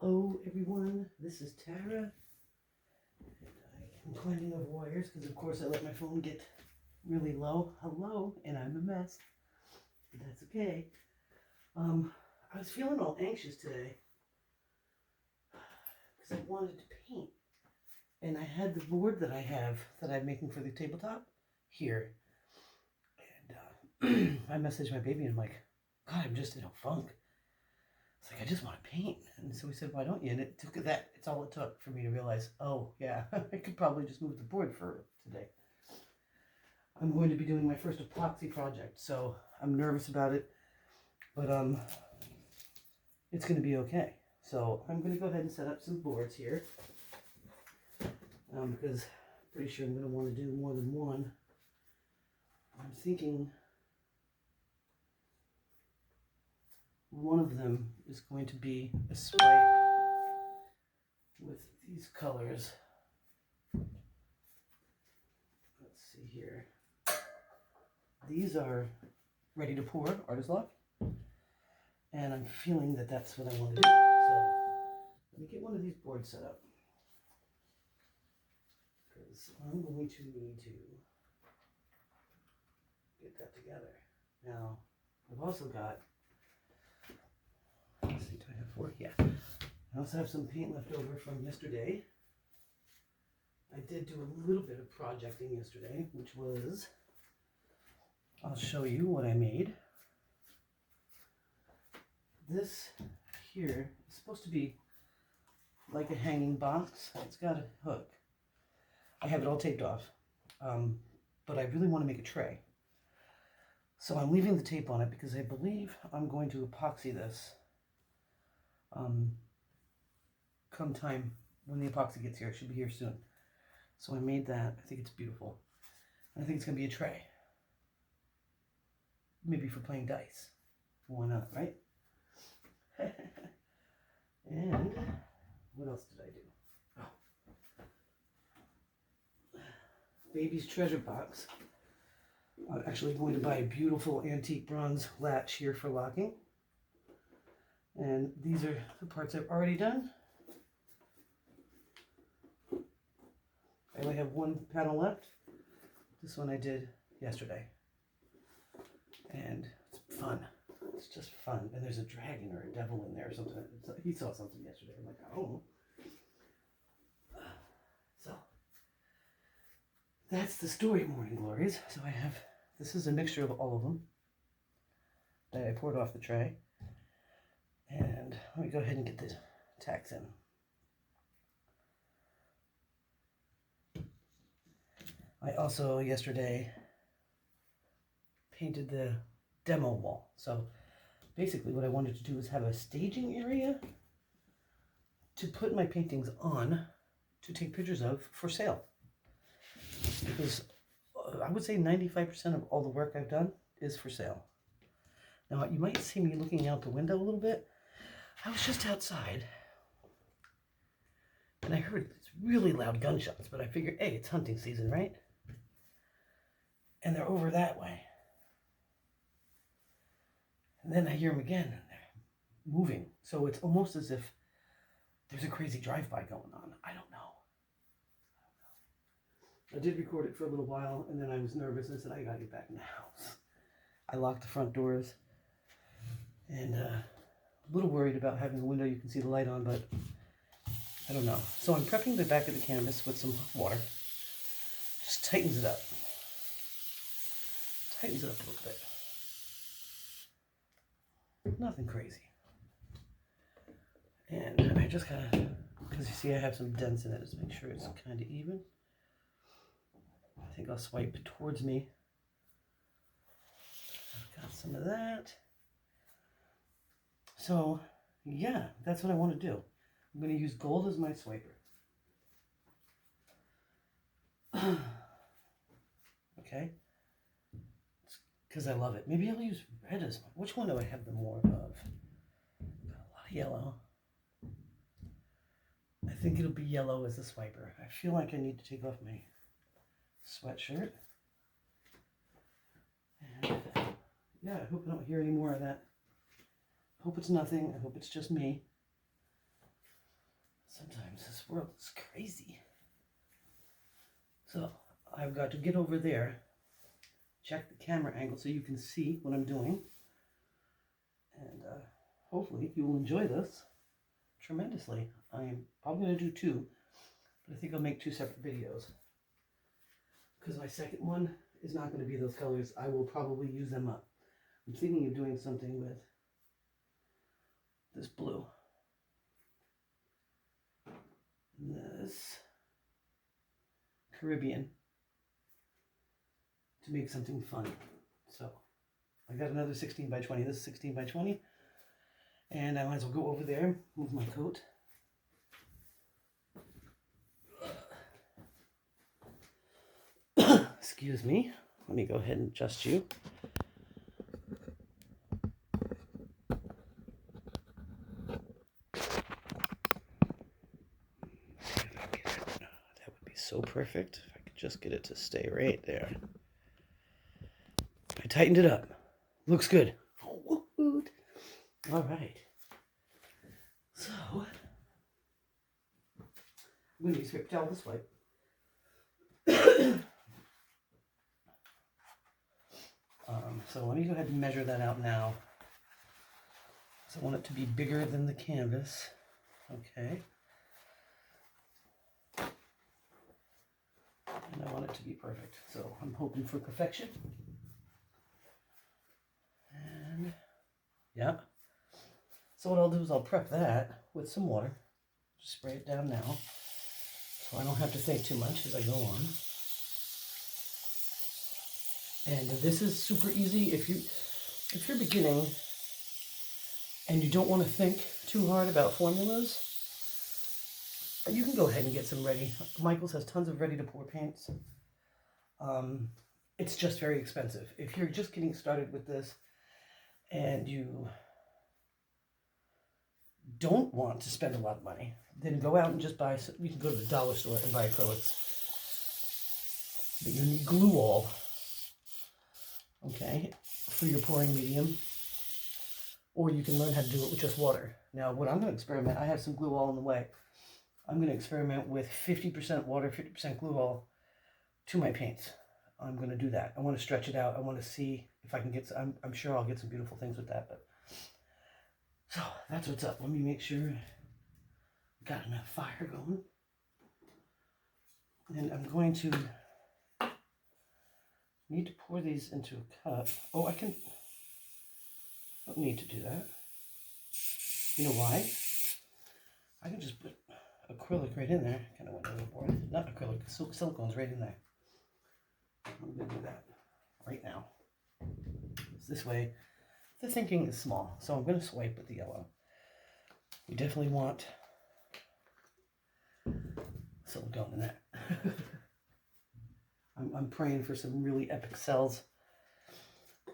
Hello everyone, this is Tara. I'm climbing over wires because of course I let my phone get really low. Hello, and I'm a mess, but that's okay. I was feeling all anxious today because I wanted to paint, and I had the board that I'm making for the tabletop here, and I messaged my baby and I'm like, God, I'm just in a funk. It's like, I just want to paint. And so we said, why don't you? And it took that. It's all it took for me to realize, oh, yeah, I could probably just move the board for today. I'm going to be doing my first epoxy project, so I'm nervous about it, but it's going to be okay. So I'm going to go ahead and set up some boards here, because I'm pretty sure I'm going to want to do more than one. I'm thinking one of them is going to be a swipe with these colors. Let's see here. These are ready to pour, artist lock. And I'm feeling that that's what I want to do. So let me get one of these boards set up, because I'm going to need to get that together. Now, I've also got, let's see, do I have 4? Yeah. I also have some paint left over from yesterday. I did do a little bit of projecting yesterday, which was, I'll show you what I made. This here is supposed to be like a hanging box. It's got a hook. I have it all taped off, but I really want to make a tray. So I'm leaving the tape on it because I believe I'm going to epoxy this come time when the epoxy gets here. It should be here soon. So I made that. I think it's beautiful. I think it's going to be a tray. Maybe for playing dice. Why not, right? And what else did I do? Oh. Baby's treasure box. I'm actually going to buy a beautiful antique bronze latch here for locking. And these are the parts I've already done. I only have one panel left. This one I did yesterday. And it's fun. It's just fun. And there's a dragon or a devil in there or something. He saw something yesterday. I'm like, oh. So, that's the story, Morning Glories. So I have, this is a mixture of all of them that I poured off the tray. And let me go ahead and get the tacks in. I also, yesterday, painted the demo wall. So basically what I wanted to do is have a staging area to put my paintings on to take pictures of for sale. Because I would say 95% of all the work I've done is for sale. Now you might see me looking out the window a little bit. I was just outside and I heard these really loud gunshots, but I figured, hey, it's hunting season, right? And they're over that way. And then I hear them again, and they're moving. So it's almost as if there's a crazy drive-by going on. I don't know. I did record it for a little while, and then I was nervous. I said, I gotta get back in the house. I locked the front doors, and a little worried about having a window you can see the light on, but I don't know. So I'm prepping the back of the canvas with some water. Just tightens it up. Tightens it up a little bit. Nothing crazy. And I just gotta, because you see I have some dents in it, just make sure it's kind of even. I think I'll swipe towards me. I've got some of that. So, yeah, that's what I want to do. I'm going to use gold as my swiper. Okay? Because I love it. Maybe I'll use red as my... Which one do I have the more of? Got a lot of yellow. I think it'll be yellow as the swiper. I feel like I need to take off my sweatshirt. And yeah, I hope I don't hear any more of that. I hope it's nothing. I hope it's just me. this world is crazy. So I've got to get over there, check the camera angle so you can see what I'm doing. And hopefully you will enjoy this tremendously. I'm probably going to do 2, but I think I'll make 2 separate videos. Because my second one is not going to be those colors. I will probably use them up. I'm thinking of doing something with this blue. This Caribbean to make something fun. So I got another 16 by 20. This is 16 by 20. And I might as well go over there, move my coat. Excuse me. Let me go ahead and adjust you. That would be so perfect if I could just get it to stay right there. I tightened it up. Looks good. All right. So I'm going to use paper towel this way. So let me go ahead and measure that out now. So I want it to be bigger than the canvas. Okay. And I want it to be perfect. So I'm hoping for perfection. And yeah. So what I'll do is I'll prep that with some water. Just spray it down now. So I don't have to think too much as I go on. And this is super easy if you're beginning and you don't want to think too hard about formulas. You can go ahead and get some ready. Michael's has tons of ready to pour paints. It's just very expensive. If you're just getting started with this and you don't want to spend a lot of money, then go out and just buy some. You can go to the dollar store and buy acrylics. But you need glue all. Okay, for your pouring medium, or you can learn how to do it with just water. Now, what I'm going to experiment, I have some glue all in the way. I'm going to experiment with 50% water, 50% glue all to my paints. I'm going to do that. I want to stretch it out. I want to see if I can get some, I'm sure I'll get some beautiful things with that. But so that's what's up. Let me make sure I got enough fire going. And I'm going to need to pour these into a cup. Oh, I don't need to do that. You know why? I can just put acrylic right in there. Kind of went overboard. Not acrylic, silicone's right in there. I'm going to do that right now. This way, the thinking is small. So I'm going to swipe with the yellow. You definitely want silicone in that. I'm praying for some really epic cells.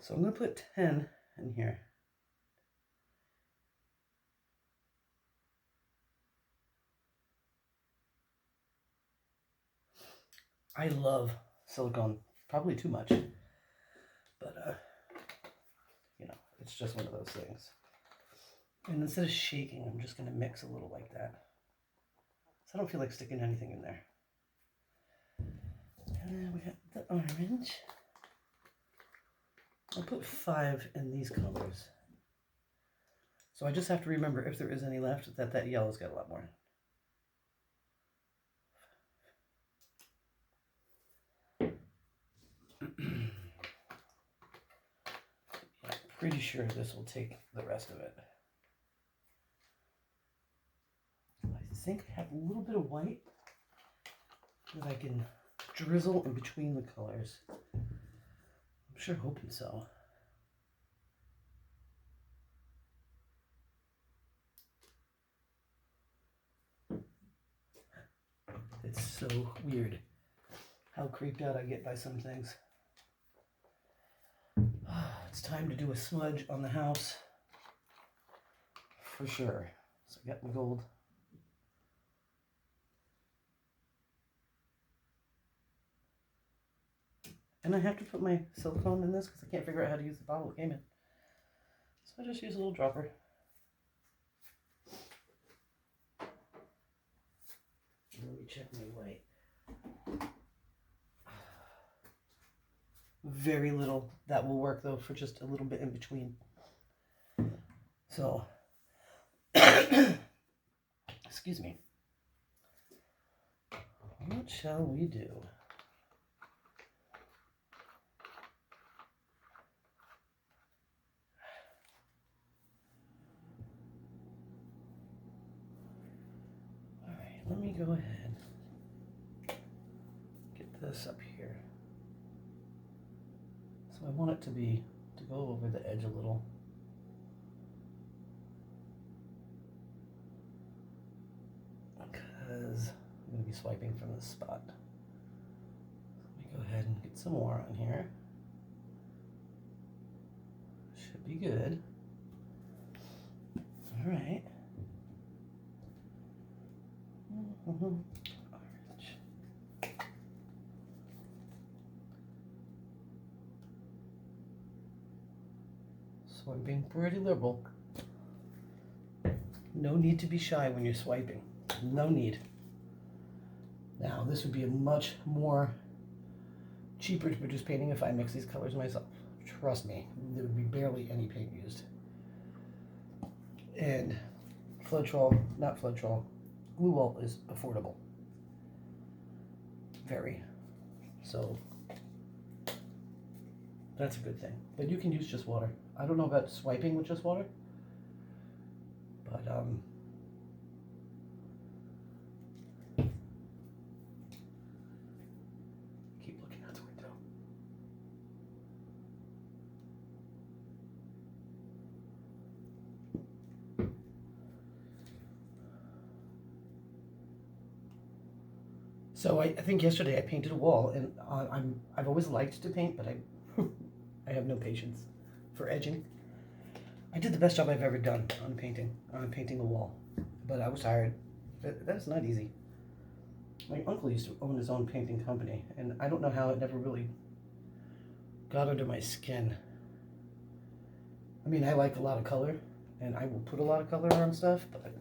So I'm going to put 10 in here. I love silicone, probably too much, but you know, it's just one of those things. And instead of shaking, I'm just going to mix a little like that. So I don't feel like sticking anything in there. And then we got the orange. I'll put 5 in these colors. So I just have to remember, if there is any left, that yellow's got a lot more. I'm pretty sure this will take the rest of it. I think I have a little bit of white that I can drizzle in between the colors. I'm sure hoping so. It's so weird how creeped out I get by some things. It's time to do a smudge on the house for sure. So I got my gold. And I have to put my silicone in this because I can't figure out how to use the bottle it came in. So I just use a little dropper. very little. That will work though for just a little bit in between. So, excuse me. What shall we do? All right, let me go ahead. Get this up here. So I want it to go over the edge a little. Because I'm going to be swiping from this spot. Let me go ahead and get some more on here. Should be good. All right. Orange. So I'm being pretty liberal. No need to be shy when you're swiping. No need. Now, this would be a much more cheaper to produce painting if I mix these colors myself. Trust me, there would be barely any paint used. And glue wall is affordable. Very. So, that's a good thing. But you can use just water. I don't know about swiping with just water, but keep looking out the window. So I think yesterday I painted a wall, and I've always liked to paint, but I have no patience for edging. I did the best job I've ever done on painting a wall, but I was tired. That's not easy. My uncle used to own his own painting company, and I don't know how it never really got under my skin. I mean, I like a lot of color, and I will put a lot of color on stuff, but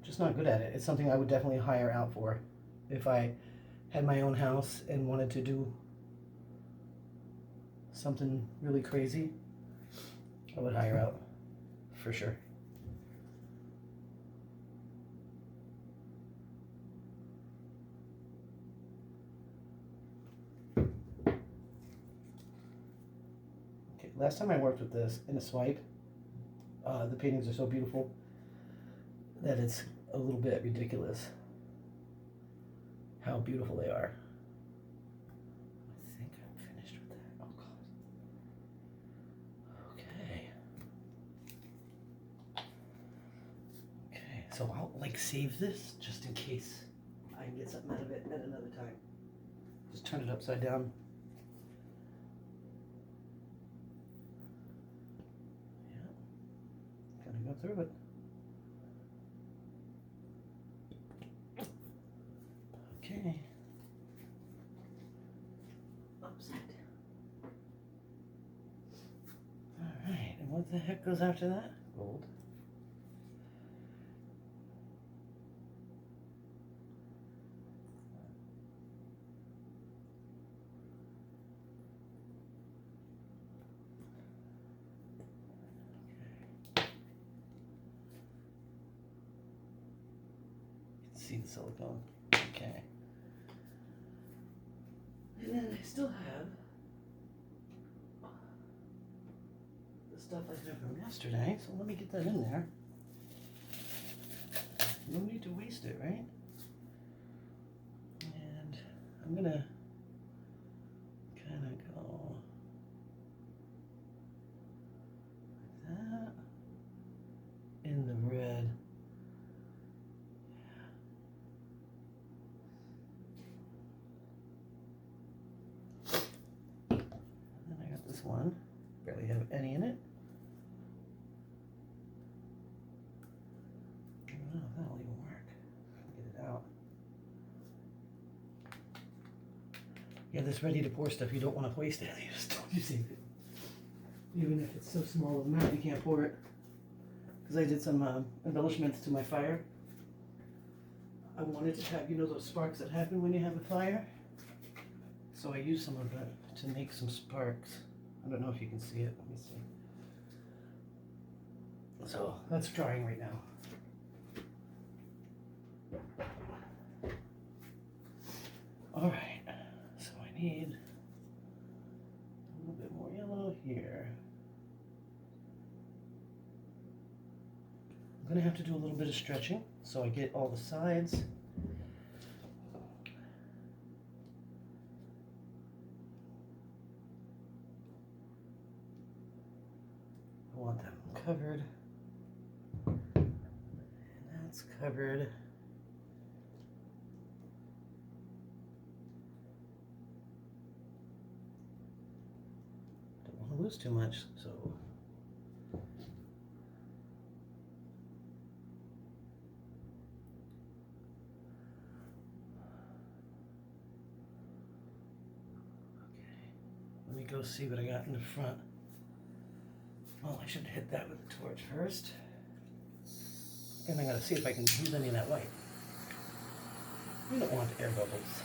just not good at it. It's something I would definitely hire out for if I had my own house and wanted to do something really crazy. I would hire out for sure. Okay, last time I worked with this in a swipe, the paintings are so beautiful that it's a little bit ridiculous how beautiful they are. I think I'm finished with that. Oh God. Okay, so I'll like save this just in case I can get something out of it at another time. Just turn it upside down. Yeah, gonna go through it. Okay. Upside down. Alright, and what the heck goes after that? Gold. Okay. You can see the silicone. Okay. And then I still have the stuff I had from yesterday, so let me get that in there. No need to waste it, right? And I'm gonna kind of go like that in the red. One, barely have any in it. I don't know if that'll even work. Get it out. Yeah, this ready to pour stuff, you don't want to waste it. You just don't use it. Even if it's so small of an amount, you can't pour it. Because I did some embellishments to my fire. I wanted to have, you know, those sparks that happen when you have a fire? So I used some of that to make some sparks. I don't know if you can see it. Let me see. So that's drying right now. All right, so I need a little bit more yellow here. I'm gonna have to do a little bit of stretching so I get all the sides. I want them covered. And that's covered. Don't want to lose too much, so let me go see what I got in the front. Well, I should hit that with the torch first. And I gotta see if I can use any of that white. You don't want air bubbles.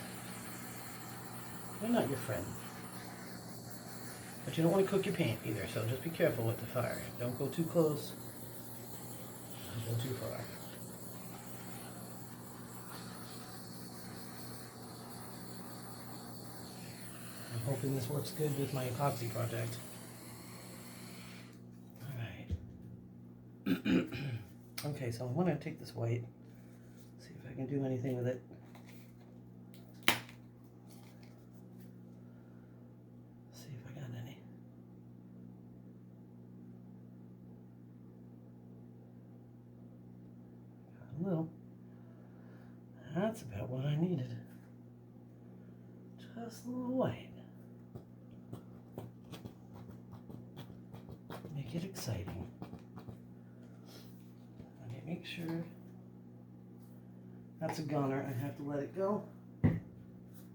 They're not your friend. But you don't want to cook your paint either, so just be careful with the fire. Don't go too close. Don't go too far. I'm hoping this works good with my epoxy project. Alright. Okay, so I want to take this white, see if I can do anything with it. See if I got any. Got a little. That's about what I needed. Just a little white. Make it exciting. Okay, make sure that's a goner. I have to let it go.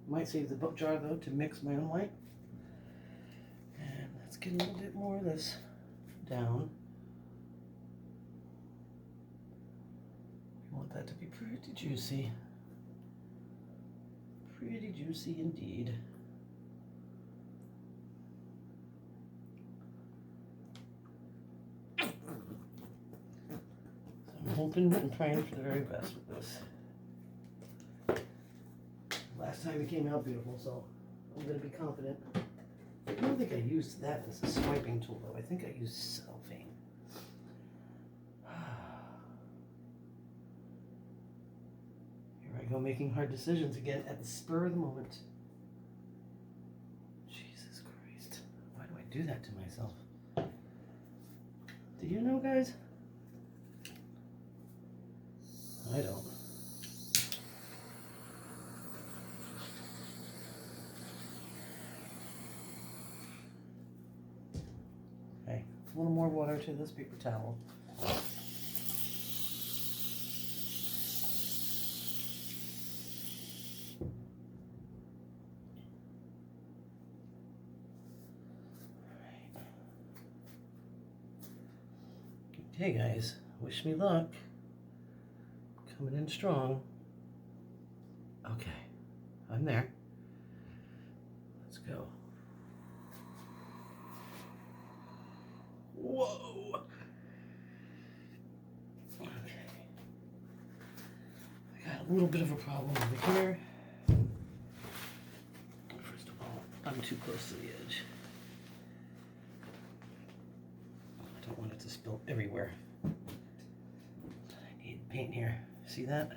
Might save the jar though to mix my own white. And let's get a little bit more of this down. We want that to be pretty juicy. Pretty juicy indeed. So I'm hoping and praying for the very best with this. Last time it came out beautiful, so I'm going to be confident. I don't think I used that as a swiping tool, though. I think I used cellophane. Here I go, making hard decisions again at the spur of the moment. Jesus Christ. Why do I do that to myself? Do you know, guys? I don't. Okay, a little more water to this paper towel. Okay, guys, wish me luck. Coming in strong. Okay, I'm there. Let's go. Whoa! Okay. I got a little bit of a problem over here. First of all, I'm too close to the edge. I don't want it to spill everywhere. I need paint here. See that?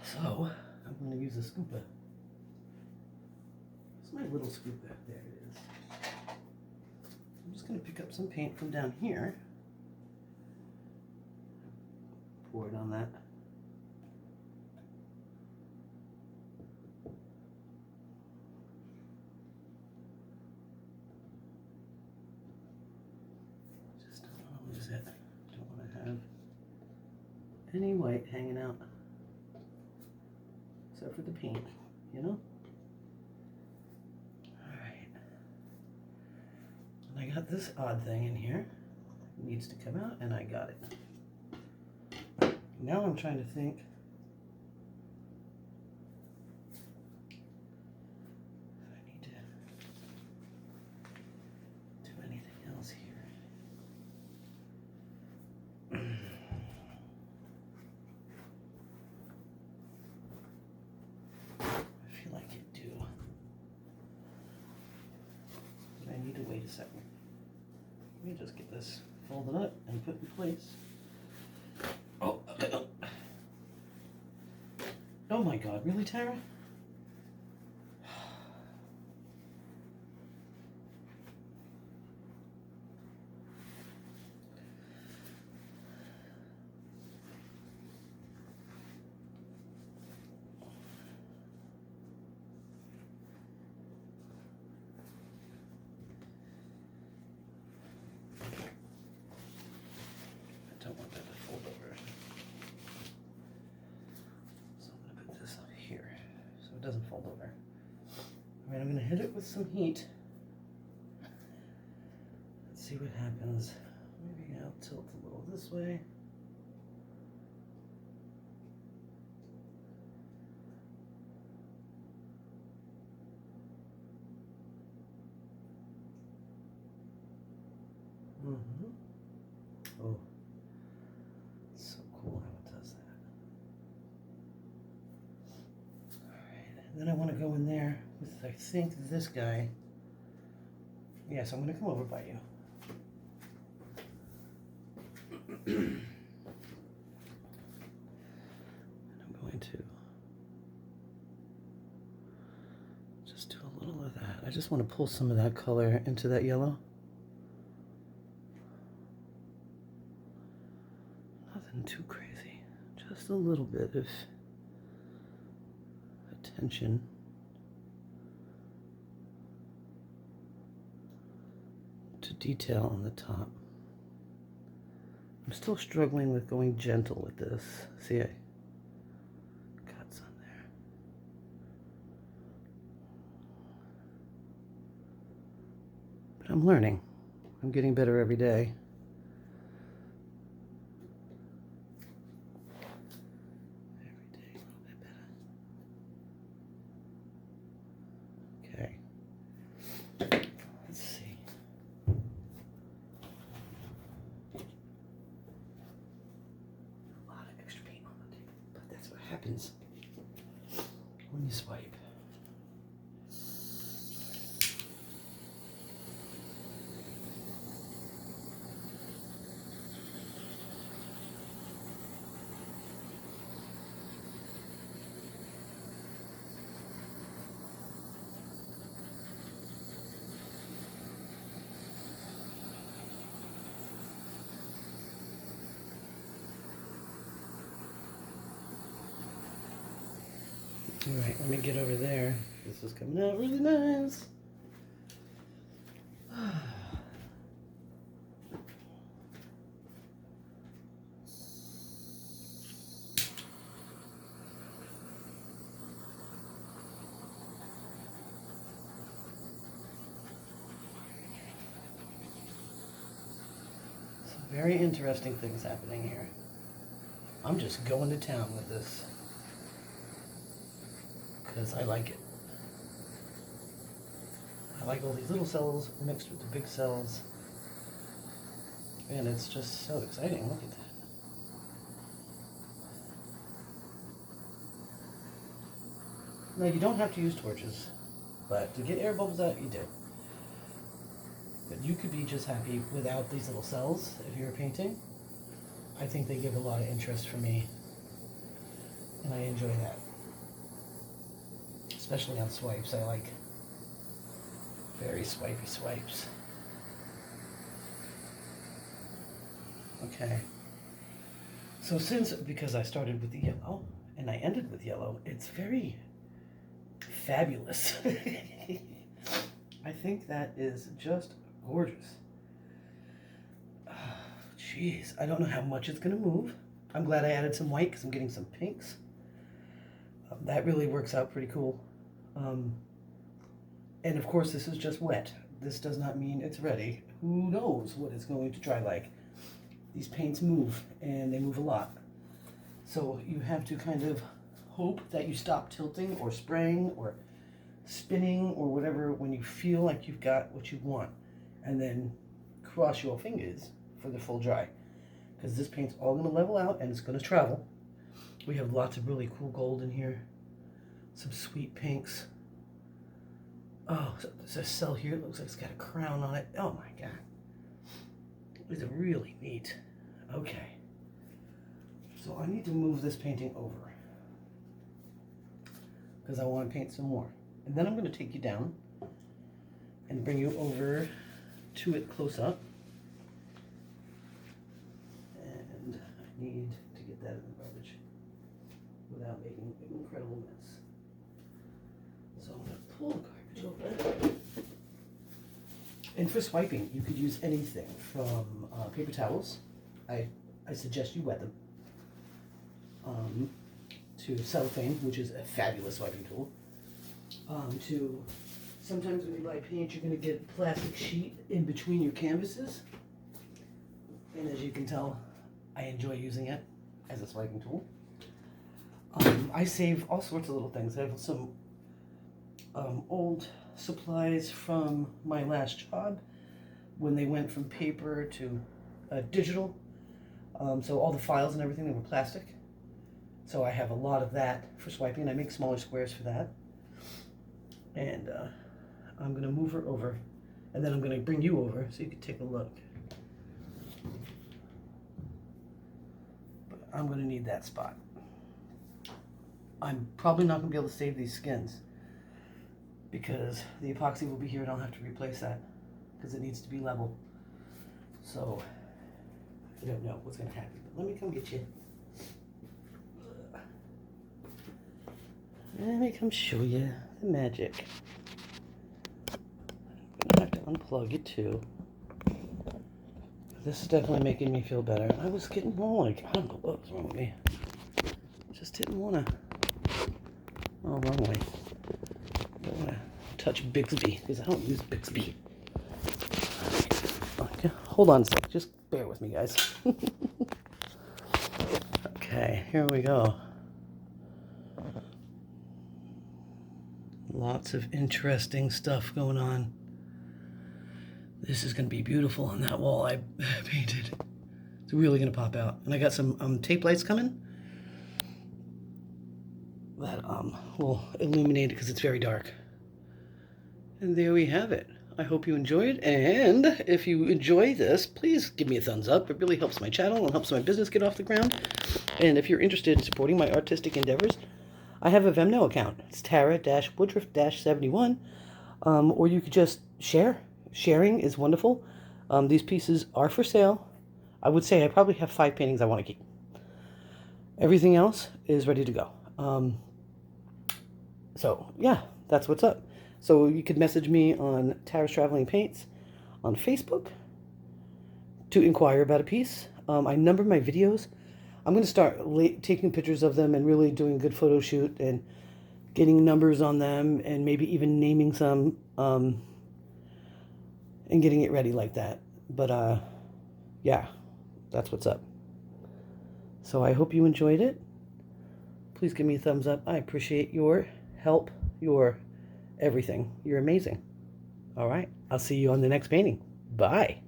So, I'm going to use a scooper. It's my little scooper. There it is. I'm just going to pick up some paint from down here. Pour it on that. Just don't want to lose it. Don't want to have any white hanging out. Except for the paint, you know? Alright. And I got this odd thing in here. It needs to come out, and I got it. Now I'm trying to think. If I need to do anything else here. I feel like I do. But I need to wait a second. Let me just get this folded up and put in place. Oh, oh my God, really, Tara? I don't want that to fold over. So I'm going to put this up here so it doesn't fold over. All right, I'm going to hit it with some heat. Let's see what happens. Maybe I'll tilt a little this way. Oh, it's so cool how it does that. All right, and then I want to go in there with, I think, this guy. Yes, I'm going to come over by you. And I'm going to just do a little of that. I just want to pull some of that color into that yellow. Nothing too crazy, just a little bit of attention. To detail on the top. I'm still struggling with going gentle with this. See, I got some there. But I'm learning. I'm getting better every day. Every day a little bit better. Okay. Let's see. A lot of extra paint on the table, but that's what happens when you swipe. All right, let me get over there. This is coming out really nice. Some very interesting things happening here. I'm just going to town with this. Because I like it. I like all these little cells mixed with the big cells. And it's just so exciting. Look at that. Now, you don't have to use torches, but to get air bubbles out, you do. But you could be just happy without these little cells if you're painting. I think they give a lot of interest for me, and I enjoy that. Especially on swipes, I like very swipey swipes. Okay. So because I started with the yellow and I ended with yellow, it's very fabulous. I think that is just gorgeous. Jeez, I don't know how much it's gonna move. I'm glad I added some white because I'm getting some pinks. That really works out pretty cool. And of course, this is just wet. This does not mean it's ready. Who knows what it's going to dry like. These paints move, and they move a lot. So you have to kind of hope that you stop tilting or spraying or spinning or whatever when you feel like you've got what you want, and then cross your fingers for the full dry, because this paint's all going to level out and it's going to travel. We have lots of really cool gold in here, some sweet pinks. Oh, so there's a cell here. It looks like it's got a crown on it. Oh my god, it's really neat. Okay, so I need to move this painting over because I want to paint some more. And then I'm going to take you down and bring you over to it close up. And I need to get that in the garbage without making an incredible mess. So I'm going to pull the garbage over. And for swiping, you could use anything from paper towels. I suggest you wet them. To cellophane, which is a fabulous swiping tool. To sometimes when you buy paint, you're going to get a plastic sheet in between your canvases, and as you can tell, I enjoy using it as a swiping tool. I save all sorts of little things. I have some old supplies from my last job when they went from paper to digital, so all the files and everything, they were plastic, so I have a lot of that for swiping. I make smaller squares for that. And I'm going to move her over, and then I'm going to bring you over so you can take a look. But I'm going to need that spot. I'm probably not going to be able to save these skins because the epoxy will be here and I'll have to replace that because it needs to be level. So I don't know what's going to happen, but let me come get you. Let me come show you the magic. I'm gonna have to unplug it too. This is definitely making me feel better. I was getting more like, I don't know what was wrong with me. Just didn't want to. Oh, wrong way. Don't want to touch Bixby because I don't use Bixby. Okay, hold on a sec. Just bear with me, guys. Okay, here we go. Lots of interesting stuff going on. This is going to be beautiful on that wall I painted. It's really going to pop out. And I got some tape lights coming that will illuminate it because it's very dark. And there we have it. I hope you enjoyed. And if you enjoy this, please give me a thumbs up. It really helps my channel and helps my business get off the ground. And if you're interested in supporting my artistic endeavors, I have a Venmo account. It's Tara-Woodruff-71. Or you could just share. Sharing is wonderful. These pieces are for sale. I would say I probably have 5 paintings I want to keep. Everything else is ready to go. So, yeah, that's what's up. So you could message me on Tara's Traveling Paints on Facebook to inquire about a piece. I number my videos. I'm going to start taking pictures of them and really doing a good photo shoot and getting numbers on them and maybe even naming some and getting it ready like that. But, yeah, that's what's up. So I hope you enjoyed it. Please give me a thumbs up. I appreciate your help, your everything. You're amazing. All right. I'll see you on the next painting. Bye.